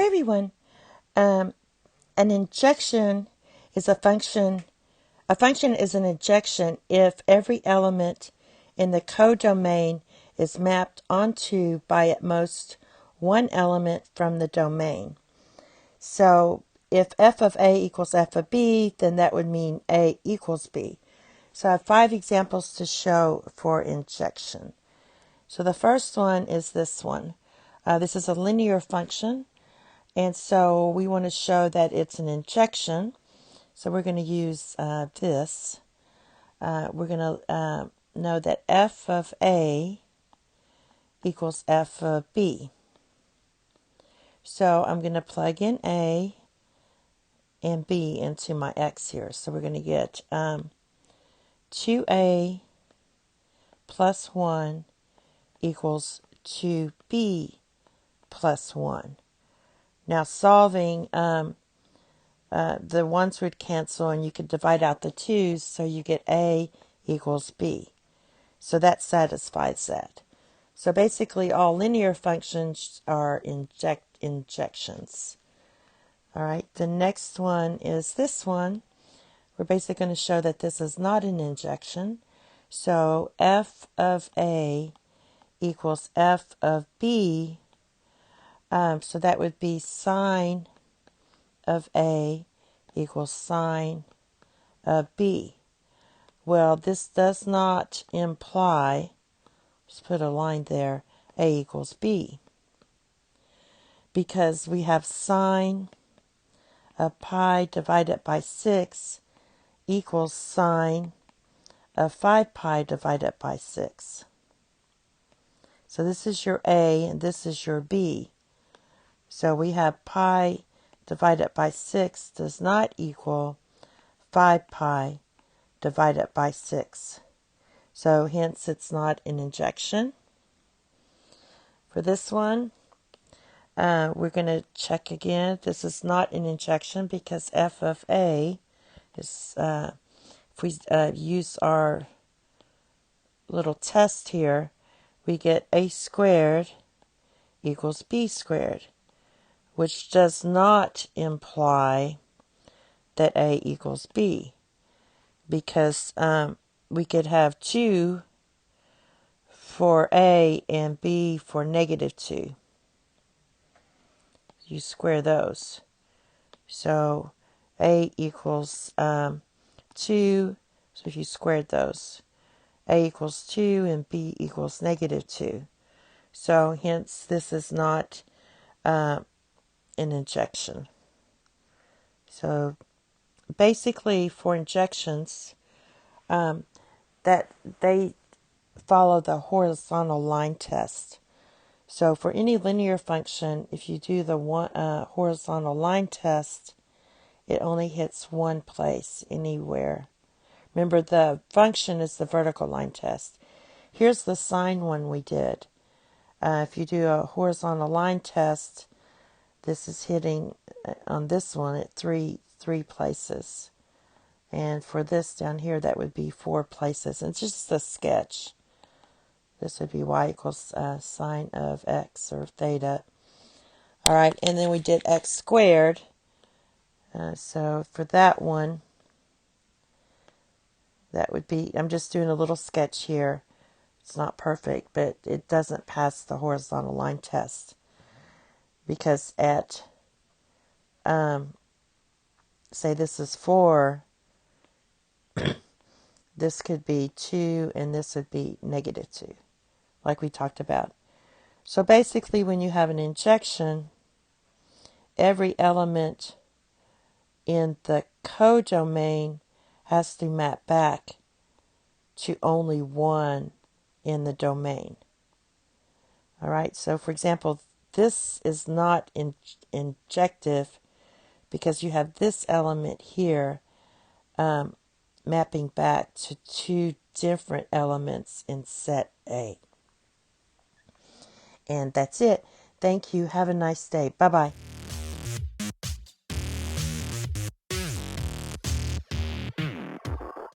Hey everyone. An injection is a function. A function is an injection if every element in the codomain is mapped onto by at most one element from the domain. So if f of a equals f of b, then that would mean a equals b. So I have 5 examples to show for injection. So the first one is this one. This is a linear function. And so we want to show that it's an injection. So we're going to use this. We're going to know that f of a equals f of b. So I'm going to plug in a and b into my x here. So we're going to get 2a plus 1 equals 2b plus 1. Now solving, the ones would cancel and you could divide out the 2's, so you get a equals b. So that satisfies that. So basically all linear functions are injections. All right, the next one is this one. We're basically going to show that this is not an injection. So f of a equals f of b. So that would be sine of a equals sine of b. Well, this does not imply, let's put a line there, a equals b. Because we have sine of pi divided by 6 equals sine of 5 pi divided by 6. So this is your a and this is your b. So we have pi divided by 6 does not equal 5 pi divided by 6. So hence it's not an injection. For this one, we're going to check again. This is not an injection because f of a is, if we use our little test here, we get a squared equals b squared, which does not imply that a equals b, because we could have 2 for a and b for negative 2. You square those. So a equals 2, so if you squared those, a equals 2 and b equals negative 2. So hence this is not an injection. So basically for injections, that they follow the horizontal line test. So for any linear function, if you do the horizontal line test, it only hits one place anywhere. Remember, the function is the vertical line test. Here's the sine one we did. If you do a horizontal line test, this is hitting on this one at three places. And for this down here, that would be 4 places. And it's just a sketch. This would be y equals sine of x, or theta. All right, and then we did x squared. So for that one, that would be, I'm just doing a little sketch here. It's not perfect, but it doesn't pass the horizontal line test. Because at, say this is 4, this could be 2, and this would be negative 2, like we talked about. So basically, when you have an injection, every element in the codomain has to map back to only one in the domain. All right, so for example, this is not injective because you have this element here mapping back to 2 different elements in set A. And that's it. Thank you. Have a nice day. Bye-bye.